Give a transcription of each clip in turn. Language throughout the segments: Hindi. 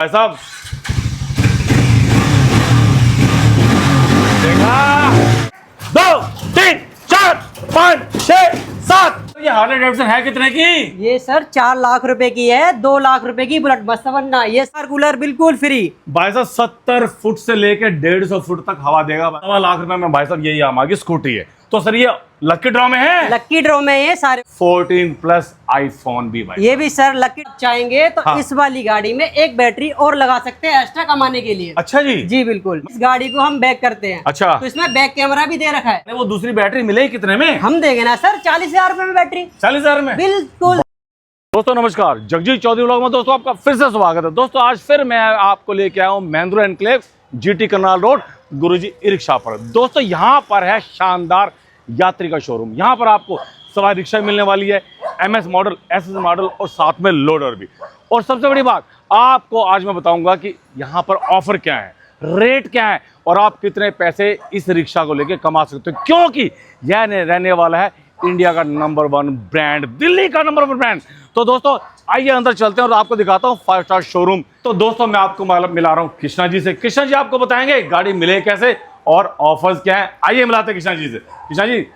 भाई साहब देखा 2 3 4 5 6 7 ये हार्ले डेविडसन है कितने की? ये सर 4 लाख रुपए की है। 2 लाख रुपए की बुलेट बस वरना ये सर कूलर बिल्कुल फ्री। भाई साहब 70 फुट से लेके 150 फुट तक हवा देगा। 1.25 लाख रुपए में भाई साहब ये यामाहा की स्कूटी है। तो सर ये लकी ड्रॉ में है? लकी ड्रॉ में ये सारे 14 प्लस आईफोन भी भाई ये भी सर लकी चाहेंगे तो हाँ। इस वाली गाड़ी में एक बैटरी और लगा सकते हैं एक्स्ट्रा कमाने के लिए। अच्छा जी जी बिल्कुल। इस गाड़ी को हम बैक करते हैं। अच्छा तो इसमें बैक कैमरा भी दे रखा है। वो दूसरी बैटरी मिलेगी कितने में? हम देंगे ना सर 40,000 रुपए में बैटरी। 40,000 में बिल्कुल। दोस्तों नमस्कार, जगजीत चौधरी व्लॉग में दोस्तों आपका फिर से स्वागत है। दोस्तों आज फिर मैं आपको लेके आया हूँ Mahindra enclave GT Karnal road Guruji e rickshaw पर। दोस्तों यहाँ पर है शानदार यात्री का शोरूम। यहाँ पर आपको सवारी रिक्शा मिलने वाली है, एमएस मॉडल, एसएस मॉडल और साथ में लोडर भी। और सबसे बड़ी बात आपको आज मैं बताऊंगा कि यहाँ पर ऑफर क्या है, रेट क्या है और आप कितने पैसे इस रिक्शा को लेके कमा सकते हो, क्योंकि यह रहने वाला है इंडिया का नंबर 1 ब्रांड, दिल्ली का नंबर 1 ब्रांड। तो दोस्तों आइए अंदर चलते हैं और आपको दिखाता हूँ 5 स्टार शोरूम। तो दोस्तों मैं आपको मिला रहा हूँ कृष्णा जी से। कृष्णा जी आपको बताएंगे गाड़ी मिले कैसे और ऑफर्स क्या है। आइए मिलाते हैं कृष्णा जी से। कृष्णा जी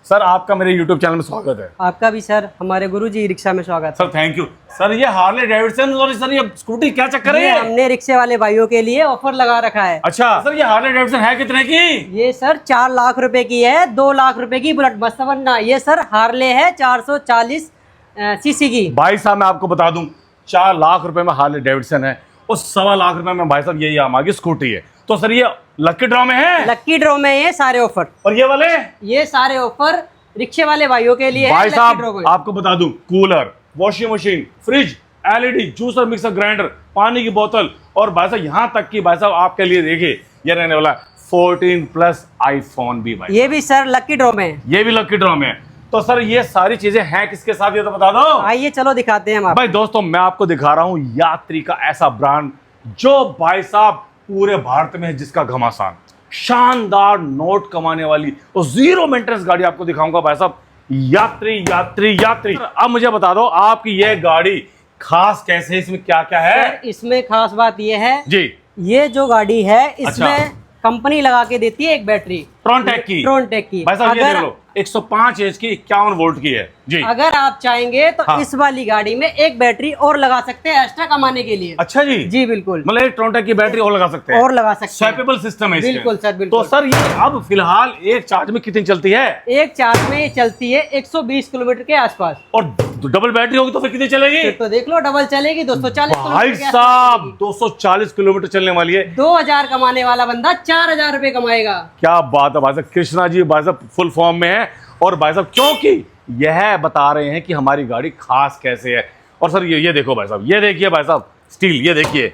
सर आपका मेरे यूट्यूब चैनल में स्वागत है। आपका भी सर हमारे गुरुजी ई रिक्शा में स्वागत सर थैंक यू। सर ये हार्ले डेविडसन और सर ये स्कूटी क्या चक्कर है। है? हमने रिक्शे वाले भाइयों के लिए ऑफर लगा रखा है। अच्छा सर ये हार्ले डेविडसन है कितने की? ये सर 4 लाख रुपए की है। 2 लाख रुपए की बुलेट बस वरना ये सर हार्ले है 440 सीसी की। भाई साहब मैं आपको बता दूं 4 लाख रुपए में हार्ले डेविडसन है और 1.25 लाख रुपए में भाई साहब ये यामाहा की स्कूटी है। तो सर ये लकी ड्रॉ में है? लकी ड्रॉ में ये सारे ऑफर। और ये वाले? ये सारे ऑफर रिक्शे वाले भाइयों के लिए भाई है। साहब आपको बता दूं cooler, washing machine, fridge, LED, juicer, mixer grinder, पानी की बोतल और भाई साहब यहाँ तक कि भाई साहब आपके लिए देखिए ये रहने वाला 14 प्लस आईफोन भी भाई। ये भी सर लकी ड्रॉ में। ये भी लकी ड्रॉ में है। तो सर ये सारी चीजें हैं किसके साथ ये तो बता दो। आइए चलो दिखाते हैं हम आपको। भाई दोस्तों मैं आपको दिखा रहा हूँ यात्री का ऐसा ब्रांड जो भाई साहब पूरे भारत में है, जिसका घमासान, शानदार नोट कमाने वाली और 0 मेंटेनेंस गाड़ी आपको दिखाऊंगा भाई साहब। यात्री यात्री यात्री। अब मुझे बता दो आपकी ये गाड़ी खास कैसे है, इसमें क्या क्या है? सर इसमें खास बात ये है जी ये जो गाड़ी है इसमें अच्छा। कंपनी लगा के देती है एक बैटरी ट्रॉनटेक की। ट्रॉनटेक की। भाई साहब ये देख लो 105 एच की 51 वोल्ट की है जी। अगर आप चाहेंगे तो हाँ। इस वाली गाड़ी में एक बैटरी और लगा सकते हैं एक्स्ट्रा कमाने के लिए। अच्छा जी जी बिल्कुल। मतलब एक ट्रॉनटेक की बैटरी और लगा सकते हैं और लगा सकते हैं। स्वैपेबल सिस्टम है इसके। बिल्कुल सर बिल्कुल। तो सर ये अब फिलहाल एक चार्ज में कितनी चलती है? एक चार्ज में ये चलती है 120 किलोमीटर के आसपास। और डबल बैटरी होगी तो फिर कितनी चलेगी? फिर तो देख लो डबल चलेगी 240 भाई किलोमीटर के आसपास साहब चलेगी। 240 किलोमीटर चलने वाली है। 2000 कमाने वाला बंदा 4000 रुपए कमाएगा। क्या बात है भाई साहब। कृष्णा जी भाई साहब फुल फॉर्म में है और भाई साहब क्योंकि यह बता रहे हैं कि हमारी गाड़ी खास कैसे है। और सर ये देखो भाई साहब, ये देखिए भाई साहब स्टील, ये देखिए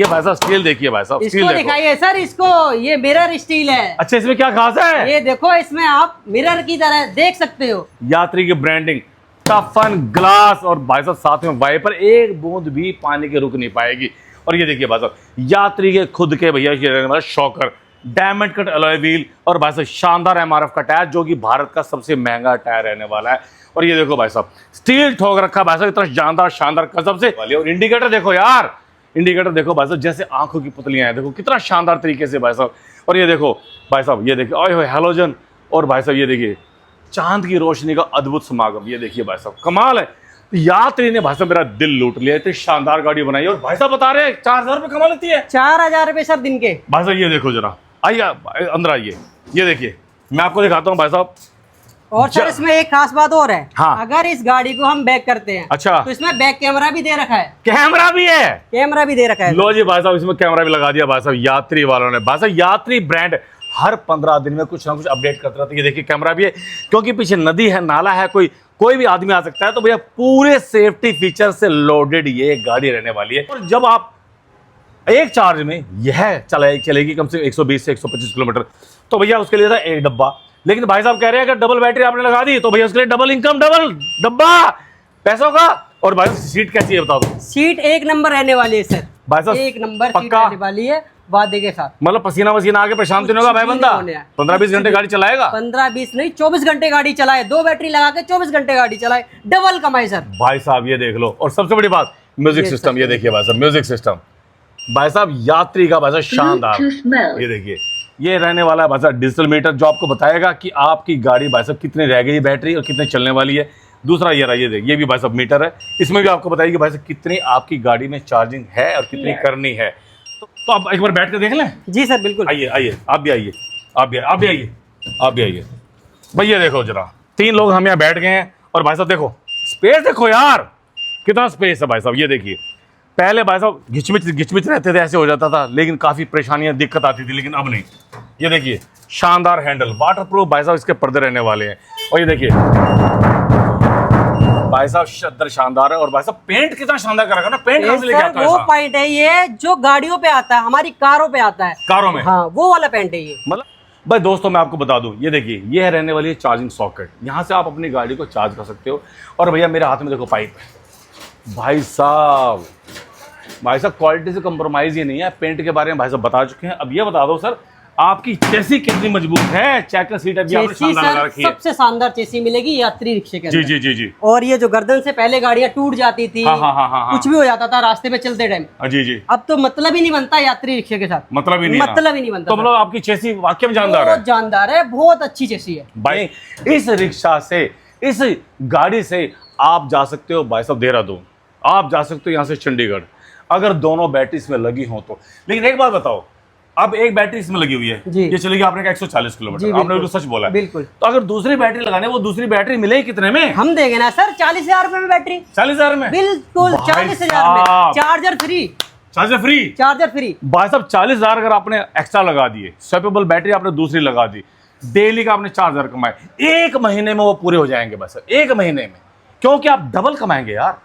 भाई साहब स्टील, देखिए भाई साहब स्टील इसको देखो। दिखाइए सर, इसको ये मिरर स्टील है। अच्छा इसमें क्या खास है? ये देखो इसमें आप मिरर की तरह देख सकते हो। यात्री की ब्रांडिंग, टफन ग्लास और भाई साहब साथ में वाइपर, एक बूंद भी पानी के रुक नहीं पाएगी। और ये देखिए भाई साहब यात्री के खुद के भैया ये रहने वाला shocker, diamond cut alloy wheel और भाई साहब शानदार एमआरएफ का टायर जो कि भारत का सबसे महंगा टायर रहने वाला है। और ये देखो भाई साहब स्टील ठोक रखा भाई साहब, इतना शानदार कसम से। और इंडिकेटर देखो यार, इंडिकेटर देखो भाई साहब जैसे आंखों की पुतलियां हैं, देखो कितना शानदार तरीके से भाई साहब। और ये देखो भाई साहब, ये देखिए ओए हैलोजन और भाई साहब ये देखिए चांद की रोशनी का अद्भुत समागम। ये देखिए भाई साहब कमाल है। यात्री ने भाई साहब मेरा दिल लूट लिया, इतनी शानदार गाड़ी बनाई और भाई साहब बता रहे हैं 4000 रुपये कमा लेती है। 4000 रुपए सर दिन के। भाई साहब ये देखो जरा, आइए अंदर आइए, ये देखिए मैं आपको दिखाता हूँ भाई साहब। और सर इसमें एक खास बात और है। हाँ। अगर इस गाड़ी को हम बैक करते हैं अच्छा तो इसमें बैक कैमरा भी दे रखा है। कैमरा भी है? कैमरा भी दे रखा है। लो जी भाई साहब इसमें कैमरा भी लगा दिया भाई साहब यात्री वालों ने। भाई साहब यात्री ब्रांड हर 15 दिन में कुछ ना कुछ अपडेट करते रहते हैं। ये देखिए कैमरा भी है, क्योंकि पीछे नदी है, नाला है, कोई भी आदमी आ सकता है। तो भैया पूरे सेफ्टी फीचर से लोडेड ये गाड़ी रहने वाली है। और जब आप एक चार्ज में यह चलेगी कम से कम 120 से 125 किलोमीटर, तो भैया उसके लिए था एक डब्बा। लेकिन भाई साहब कह रहे हैं अगर डबल बैटरी आपने लगा दी तो भैया उसके लिए डबल इनकम, डबल डब्बा पैसों का। और भाई सीट कैसी है बता दो? सीट एक नंबर रहने वाली है सर, भाई साहब एक नंबर सीट पक्का? रहने वाली है वादे के साथ। मतलब पसीना वसीना आके परेशान तो नहीं होगा भाई बंदा? 15-20 घंटे गाड़ी चलाएगा? 15-20 नहीं 24 घंटे गाड़ी चलाए, 2 बैटरी लगा के 24 घंटे गाड़ी चलाए, डबल कमाए सर। भाई साहब ये देख लो। और सबसे बड़ी बात म्यूजिक सिस्टम, ये देखिए भाई साहब म्यूजिक सिस्टम, भाई साहब यात्री का भाई साहब शानदार, ये देखिए ये रहने वाला है भाई साहब डिजिटल मीटर, जो आपको बताएगा कि आपकी गाड़ी भाई साहब कितने रह गई बैटरी और कितने चलने वाली है। दूसरा ये रहा, ये देखिए ये भी भाई साहब मीटर है, इसमें भी आपको बताएगी भाई साहब कितनी आपकी गाड़ी में चार्जिंग है और कितनी करनी है। तो आप एक बार बैठ के देख लें। जी सर बिल्कुल। आइए आइए, आप भी आइए, आप भी आइए, आप भी आइए। भैया देखो जरा, 3 लोग हम यहाँ बैठ गए हैं और भाई साहब देखो स्पेस, देखो यार कितना स्पेस है भाई साहब। ये देखिए पहले भाई साहब घिचमिच रहते थे, ऐसे हो जाता था, लेकिन काफ़ी परेशानियां दिक्कत आती थी, लेकिन अब नहीं। ये देखिए शानदार हैंडल, वाटरप्रूफ भाई साहब इसके पर्दे रहने वाले हैं। और ये देखिए भाई साहब शद्दर शानदार है, और भाई साहब पेंट कितना शानदार कर रखा है ना। पेंट कहाँ से लेके आता है? वो पेंट है ये जो गाड़ियों पे आता है, हमारी कारों पे आता है, कारों में। हाँ वो वाला पेंट है ये। मतलब भाई दोस्तों मैं आपको बता दूं, ये देखिए ये है रहने वाली है चार्जिंग सॉकेट, यहाँ से आप अपनी गाड़ी को चार्ज कर सकते हो। और भैया मेरे हाथ में देखो पाइप, भाई साहब क्वालिटी से कंप्रोमाइज ही नहीं है। पेंट के बारे में भाई साहब बता चुके हैं। अब ये बता दो सर आपकी चेसी कितनी मजबूत है। चेक सीट अभी आपने शानदार लगा रखी है, सबसे शानदार चेसी मिलेगी यात्री रिक्शे के अंदर। जी जी जी जी। और ये जो गर्दन से पहले गाड़ियां टूट जाती थी, हाँ। कुछ भी हो जाता था रास्ते में चलते टाइम, जी जी, अब तो मतलब ही नहीं बनता यात्री रिक्शे के साथ, मतलब ही नहीं बनता। तो मतलब आपकी चेसी वाकई में जानदार है, बहुत जानदार है, बहुत अच्छी चेसी है भाई। इस रिक्शा से, इस गाड़ी से आप जा सकते हो भाई साहब देहरादून, आप जा सकते हो यहाँ से चंडीगढ़, अगर दोनों बैटरी इसमें लगी हो तो। लेकिन एक बात बताओ, अब एक बैटरी इसमें लगी हुई है, ये चलेगी आपने कहा 140 किलोमीटर, आपने बिल्कुल सच बोला। बिल्कुल। तो अगर दूसरी बैटरी लगाने, वो दूसरी बैटरी मिलेगी कितने में? हम देंगे ना सर 40,000 रुपए में बैटरी। 40,000 में? बिल्कुल 40,000 में, चार्जर फ्री। चार्जर फ्री भाई साहब 40,000 अगर आपने एक्स्ट्रा लगा दिए, स्वैपेबल बैटरी आपने दूसरी लगा दी, डेली का आपने 4,000 कमाए, 1 महीने में वो पूरे हो जाएंगे बस, 1 महीने में, क्योंकि आप डबल कमाएंगे यार।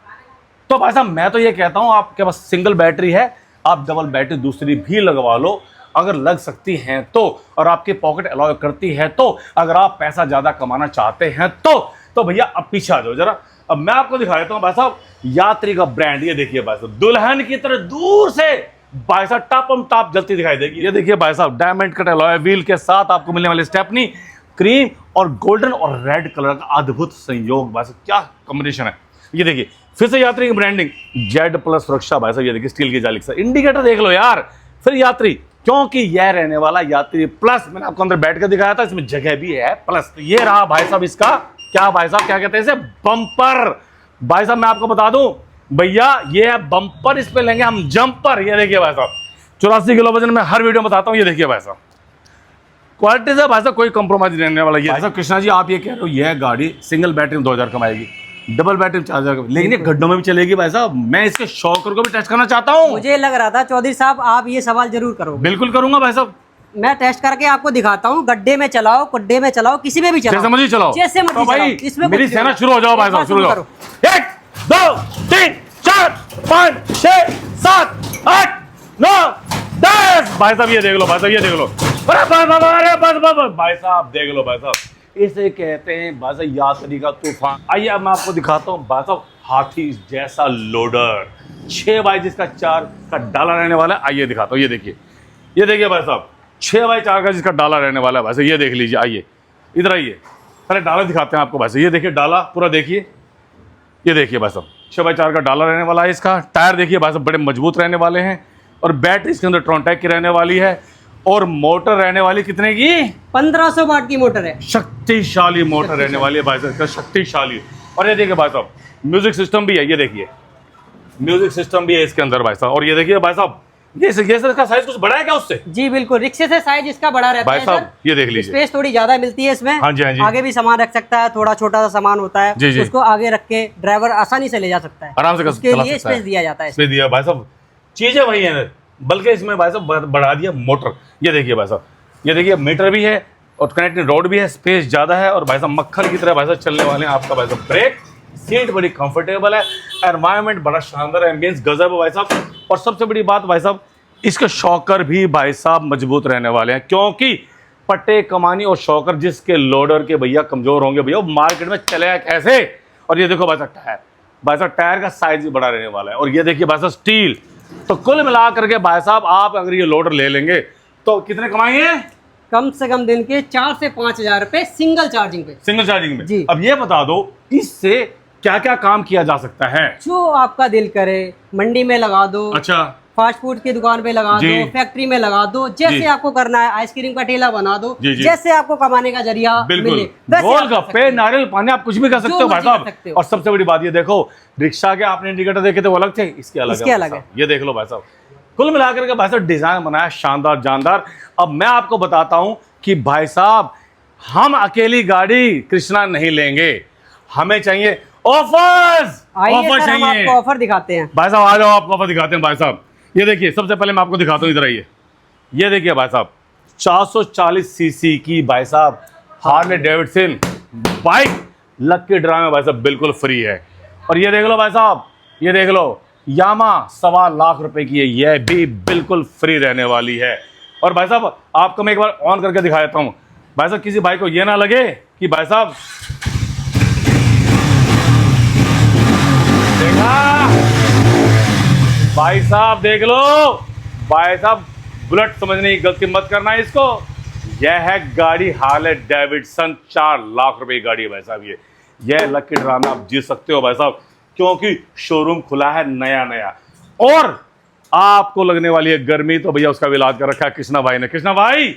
तो भाई साहब मैं तो ये कहता हूँ आपके पास सिंगल बैटरी है, आप डबल बैटरी दूसरी भी लगवा लो, अगर लग सकती हैं तो, और आपकी पॉकेट अलाउ करती है तो, अगर आप पैसा ज्यादा कमाना चाहते हैं तो भैया अब पीछे आ जाओ जरा। अब मैं आपको दिखा देता हूँ भाई साहब यात्री का ब्रांड। ये देखिए भाई साहब दुल्हन की तरह दूर से भाई साहब टॉप जलती दिखाई देगी। ये देखिए भाई साहब डायमंड कट अलॉय व्हील के साथ आपको मिलने वाली स्टेपनी, क्रीम और गोल्डन और रेड कलर का अद्भुत संयोग, भाई साहब क्या कॉम्बिनेशन है। ये देखिए फिर से यात्री की ब्रांडिंग, Z+ सुरक्षा भाई साहब, ये देखिए स्टील की जाली के साथ, इंडिकेटर देख लो यार। फिर यात्री, क्योंकि यह रहने वाला यात्री प्लस, मैंने आपको अंदर बैठ कर दिखाया था, इसमें जगह भी है प्लस। तो ये रहा भाई साहब इसका क्या, भाई साहब क्या कहते हैं इसे, बम्पर। भाई साहब मैं आपको बता दूं भैया, ये है बम्पर, इस पे लेंगे हम जंपर। ये देखिए भाई साहब 84 किलो वजन में हर वीडियो में बताता हूं। ये देखिए भाई साहब क्वालिटी से भाई साहब कोई कंप्रोमाइज रहने वाला। ये भाई साहब कृष्णा जी आप ये कह रहे हो यह गाड़ी सिंगल बैटरी में 2,000 कमाएगी, डबल बैटरी में 4,000, लेकिन ये गड्ढों में भी चलेगी भाई साहब। मैं इसके शॉकर को भी टेस्ट करना चाहता हूँ। मुझे लग रहा था चौधरी साहब आप ये सवाल जरूर करोगे। बिल्कुल करूंगा भाई साहब, मैं टेस्ट करके आपको दिखाता हूँ, गड्ढे में चलाओ, कुड्डे में चलाओ, किसी में भी चलाओ, जैसे मर्जी चलाओ, जैसे मर्जी तो भाई चलाओ, इसमें मेरी सेना शुरू हो जाओ भाई साहब, शुरू हो जाओ। 1 2 3 4 5 6 7 8 9 10 भाई साहब ये देख लो, भाई साहब ये देख लो, अरे भाई साहब देख लो भाई साहब, इसे कहते हैं भाई साहब यात्री का तूफान। आइए अब मैं आपको दिखाता हूँ भाई साहब हाथी जैसा लोडर, 6x4 का डाला रहने वाला है। आइए दिखाता हूँ, ये देखिए भाई साहब 6x4 का जिसका डाला रहने वाला है भाई साहब, ये देख लीजिए। आइए इधर आइए, पहले डाला दिखाते हैं आपको भाई साहब। ये देखिए डाला पूरा, देखिए ये देखिए भाई साहब 6x4 का डाला रहने वाला है। इसका टायर देखिए भाई साहब बड़े मजबूत रहने वाले हैं, और बैटरी इसके अंदर ट्रॉन्टेक की रहने वाली है, और मोटर रहने वाली कितने की, 1500 वाट की मोटर है, शक्तिशाली मोटर रहने वाली है भाई साहब, शक्तिशाली। और ये देखिए भाई साहब म्यूजिक सिस्टम भी है, ये देखिए म्यूजिक सिस्टम भी है इसके अंदर भाई साहब। और ये देखिए भाई साहब ये इसका साइज कुछ बड़ा है क्या उससे? जी बिल्कुल, रिक्शे से साइज इसका बड़ा रहता है भाई साहब, ये देख लीजिए स्पेस थोड़ी ज्यादा मिलती है इसमें। हाँ जी, हाँ जी। आगे भी सामान रख सकता है, थोड़ा छोटा सा सामान होता है जी, जी। उसको आगे रख के ड्राइवर आसानी से ले जा सकता है, आराम से उसके लिए स्पेस दिया जाता है। स्पेस दिया भाई साहब, चीजें वही है, बल्कि इसमें भाई साहब बढ़ा दिया मोटर। ये देखिए भाई साहब, ये देखिए मीटर भी है और कनेक्टिंग रोड भी है, स्पेस ज्यादा है, और भाई साहब मक्खन की तरह भाई साहब चलने वाले हैं आपका भाई साहब। ब्रेक सीट बड़ी कंफर्टेबल है, एनवायरनमेंट बड़ा शानदार है, एम्बियंस गजब है भाई साहब। और सबसे बड़ी बात भाई साहब इसके शॉकर भी भाई साहब मजबूत रहने वाले हैं, क्योंकि पट्टे कमानी और शॉकर जिसके लोडर के भैया कमजोर होंगे भैया, वो मार्केट में चलेगा कैसे। और ये देखो भाई साहब टायर, भाई साहब टायर का साइज भी बड़ा रहने वाला है, और ये देखिए भाई साहब स्टील। तो कुल मिला करके भाई साहब आप अगर ये लोडर ले लेंगे तो कितने कमाएंगे? कम से कम दिन के 4 से 5,000 रुपए सिंगल चार्जिंग पे, सिंगल चार्जिंग में जी। अब ये बता दो इससे क्या क्या काम किया जा सकता है? जो आपका दिल करे, मंडी में लगा दो, अच्छा फास्ट फूड की दुकान पे लगा जी। दो, फैक्ट्री में लगा दो, जैसे जी। आपको करना है, आइसक्रीम का ठेला बना दो, जी, जी। जैसे आपको कमाने का जरिया बिल्कुल, मिले, वैसे आप कर गोलगप्पे, सकते हो। नारियल पानी, आप कुछ भी कर सकते जो हो भाई मर्जी कर साहब। सकते हो। और सबसे बड़ी बात ये देखो, रिक्शा के आपने इंडिकेटर देखे थे वो अलग थे, इसके अलग इसके है अलग भाई साहब। ये देख लो भाई साहब, कुल मिलाकर के भाई साहब डिजाइन बनाया शानदार जानदार। अब मैं आपको बताता हूं कि भाई साहब हम अकेली गाड़ी कृष्णा नहीं लेंगे, हमें चाहिए ऑफर्स। आइए ऑफर सर, हम चाहिए आपको ऑफर दिखाते हैं। भाई साहब, आ जाओ, आपको ऑफर दिखाते हैं भाई साहब। ये देखिए, सबसे पहले मैं आपको दिखाता हूँ, इधर आइए। ये देखिए भाई साहब, 440 सीसी की भाई साहब Harley Davidson bike lucky draw में भाई साहब बिल्कुल फ्री है। और ये देख लो भाई साहब, ये देख लो, यामा 1.25 लाख रुपए की है, यह भी बिल्कुल फ्री रहने वाली है। और भाई साहब आपको मैं एक बार ऑन करके दिखा देता हूँ। भाई साहब किसी भाई को ये ना लगे कि भाई साहब, देखा भाई साहब, देख लो भाई साहब, बुलेट समझने की गलती मत करना है इसको। यह है गाड़ी हार्ले डेविडसन, 4 लाख रुपए की गाड़ी है भाई साहब। यह लकी ड्रा में आप जीत सकते हो भाई साहब, क्योंकि शोरूम खुला है नया नया। और आपको लगने वाली है गर्मी, तो भैया उसका भी इलाज कर रखा है कृष्णा भाई ने। कृष्णा भाई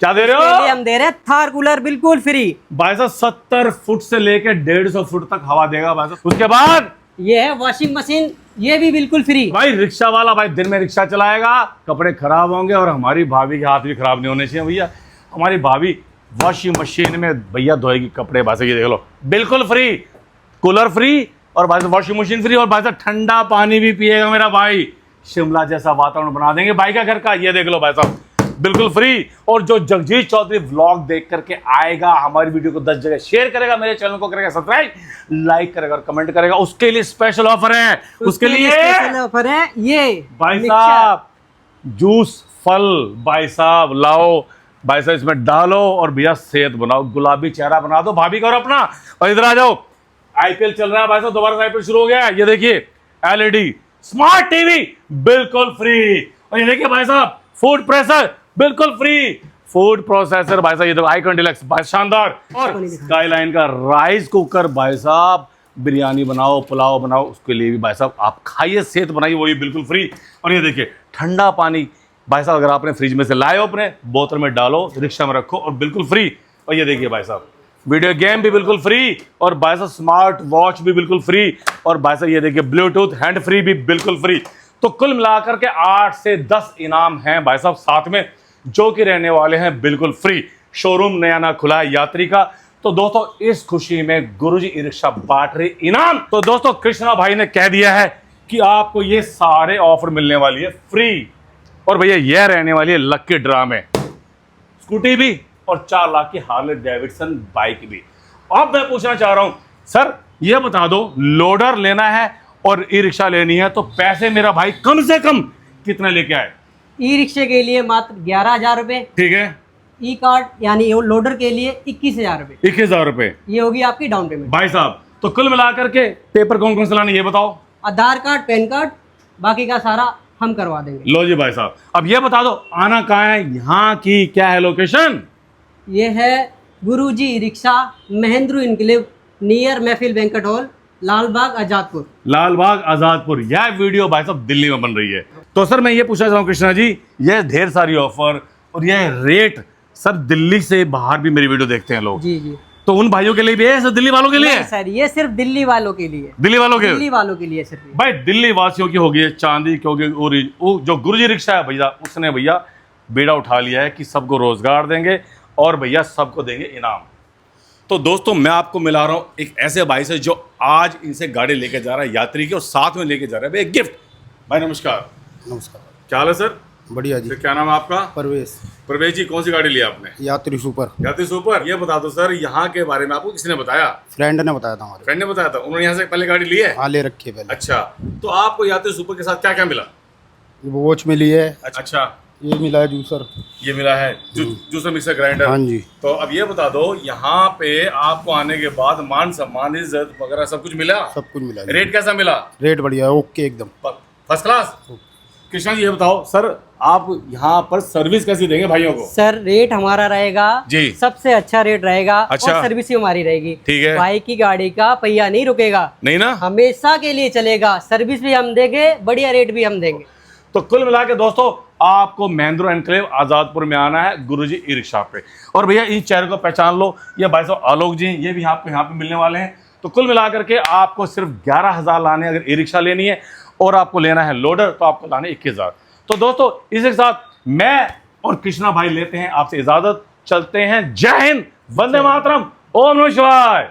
क्या दे रहे इसके लिए हो? हम दे रहे हैं थार कूलर बिल्कुल फ्री। भाई साहब 70 फुट से लेकर 150 फुट तक हवा देगा भाई साहब। उसके बाद ये है वॉशिंग मशीन, ये भी बिल्कुल फ्री। भाई रिक्शा वाला भाई दिन में रिक्शा चलाएगा, कपड़े खराब होंगे, और हमारी भाभी के हाथ भी खराब नहीं होने चाहिए भैया। हमारी भाभी वॉशिंग मशीन में भैया धोएगी कपड़े। भाई साहब ये देख लो, बिल्कुल फ्री, कूलर फ्री, और भाई साहब वॉशिंग मशीन फ्री, और भाई साहब ठंडा पानी भी पिएगा मेरा भाई। शिमला जैसा वातावरण बना देंगे भाई का घर का। ये देख लो भाई साहब, बिल्कुल फ्री। और जो जगजीत चौधरी व्लॉग देख करके आएगा, हमारी वीडियो को 10 जगह शेयर करेगा, मेरे चैनल को करेगा सब्सक्राइब, लाइक करेगा और कमेंट करेगा, उसके लिए स्पेशल ऑफर है। उसके लिए स्पेशल ऑफर है ये भाई मिक्सचर। साहब जूस फल भाई साहब लाओ, भाई साहब इसमें डालो, और भैया सेहत बनाओ, गुलाबी चेहरा बना दो भाभी का और अपना। और इधर आ जाओ, आईपीएल चल रहा है भाई साहब, दोबारा से आईपीएल शुरू हो गया है। ये देखिए एलईडी स्मार्ट टीवी बिल्कुल फ्री। और ये देखिए भाई साहब फूड प्रेशर बिल्कुल फ्री, फूड प्रोसेसर भाई साहब, ये देखो आइकॉन डिलक्स भाई शानदार। और स्काईलाइन का राइस कुकर भाई साहब, बिरयानी बनाओ, पुलाव बनाओ, उसके लिए भी भाई साहब आप खाइए, सेहत बनाइए, वो भी बिल्कुल फ्री। और ये देखिए ठंडा पानी भाई साहब, अगर आपने फ्रिज में से लाए हो, अपने बोतल में डालो, रिक्शा में रखो, और बिल्कुल फ्री। और ये देखिए भाई साहब वीडियो गेम भी बिल्कुल फ्री, और भाई साहब स्मार्ट वॉच भी बिल्कुल फ्री, और भाई साहब ये देखिए ब्लूटूथ हैंड फ्री भी बिल्कुल फ्री। तो कुल मिलाकर के 8 से 10 इनाम हैं भाई साहब साथ में, जो कि रहने वाले हैं बिल्कुल फ्री। शोरूम नया ना खुला है यात्री का। तो दोस्तों इस खुशी में गुरुजी ई रिक्शा बांट रहे इनाम। तो दोस्तों कृष्णा भाई ने कह दिया है कि आपको ये सारे ऑफर मिलने वाली है फ्री, और भैया यह रहने वाली है लकी ड्रा में, स्कूटी भी और 4 लाख की हार्ले डेविडसन बाइक भी। अब मैं पूछना चाह रहा हूं सर, ये बता दो, लोडर लेना है और ई रिक्शा लेनी है, तो पैसे मेरा भाई कम से कम कितने लेके आए? ई रिक्शे के लिए मात्र 11,000 रुपए, ठीक है, ई कार्ड यानी लोडर के लिए 21,000 रुपए, 21,000 रुपए ये होगी आपकी डाउन पेमेंट। भाई साहब। तो कुल मिलाकर के पेपर कौन कौन से लाने ये बताओ? आधार कार्ड, पैन कार्ड, बाकी का सारा हम करवा देंगे। लो जी भाई साहब, अब ये बता दो आना कहाँ है, यहाँ की क्या है लोकेशन? ये है Guruji e rickshaw, Mahendra enclave, near Mehfil banquet hall, Lalbagh Azadpur. Lalbagh Azadpur. यह वीडियो भाई साहब दिल्ली में बन रही है। तो सर मैं ये पूछना चाह रहा हूँ कृष्णा जी, यह ढेर सारी ऑफर और यह रेट, सर दिल्ली से बाहर भी मेरी वीडियो देखते हैं लोग, जी जी, तो उन भाइयों के लिए भी है, सर दिल्ली वालों के लिए नहीं है? सर, ये सिर्फ दिल्ली वालों के लिए, दिल्ली वालों के दिल्ली वालों के लिए सिर्फ। भाई दिल्ली वासियों की होगी चांदी, क्योंकि वो जो गुरुजी रिक्शा है भैया, उसने भैया बेड़ा उठा लिया है कि सबको रोजगार देंगे और भैया सबको देंगे इनाम। तो दोस्तों मैं आपको मिला रहा हूँ एक ऐसे भाई से जो आज इनसे गाड़ी लेके जा रहा है यात्री की, और साथ में लेके जा रहा है भाई एक गिफ्ट। भाई नमस्कार। नमस्कार। क्या हाल है सर? बढ़िया जी। तो क्या नाम है आपका? परवेश। प्रवेश जी, कौन सी गाड़ी ली आपने? यात्री सुपर। यात्री सुपर। ये बता दो सर, यहाँ के बारे में आपको किसने बताया? फ्रेंड ने बताया था हमारे। फ्रेंड ने बताया था, उन्होंने यहाँ से पहले गाड़ी ली है? हाँ, ले रखी है पहले। अच्छा, तो आपको यात्री सुपर के साथ क्या क्या मिला? वॉच मिली है। अच्छा, ये मिला है जूसर। ये मिला है जूसर मिक्सर ग्राइंडर। हाँ जी। तो अब ये बता दो, यहाँ पे आपको आने के बाद मान सम्मान इज्जत वगैरह सब कुछ मिला? सब कुछ मिला है। रेट कैसा मिला? रेट बढ़िया है, ओके एकदम फर्स्ट क्लास। कृष्णा जी ये बताओ सर, आप यहाँ पर सर्विस कैसी देंगे भाइयों को? सर रेट हमारा रहेगा जी, सबसे अच्छा रेट रहेगा। अच्छा। और सर्विस भी हमारी रहेगी। ठीक है। भाई की गाड़ी का पहिया नहीं रुकेगा, नहीं ना? हमेशा के लिए चलेगा। सर्विस भी हम देंगे, बढ़िया रेट भी हम देंगे। तो कुल मिला के दोस्तों आपको महिंद्रा एनक्लेव आज़ादपुर में आना है गुरुजी ई रिक्शा पे। और भैया इन चेहरे को पहचान लो, ये भाई साहब आलोक जी, ये भी आपको यहाँ पे मिलने वाले हैं। तो कुल मिला करके आपको सिर्फ 11,000 लाने अगर ई रिक्शा लेनी है, और आपको लेना है लोडर तो आपको लाने 21,000। तो दोस्तों इसी के साथ मैं और कृष्णा भाई लेते हैं आपसे इजाजत, चलते हैं। जय हिंद, वंदे मातरम, ओम नमः शिवाय।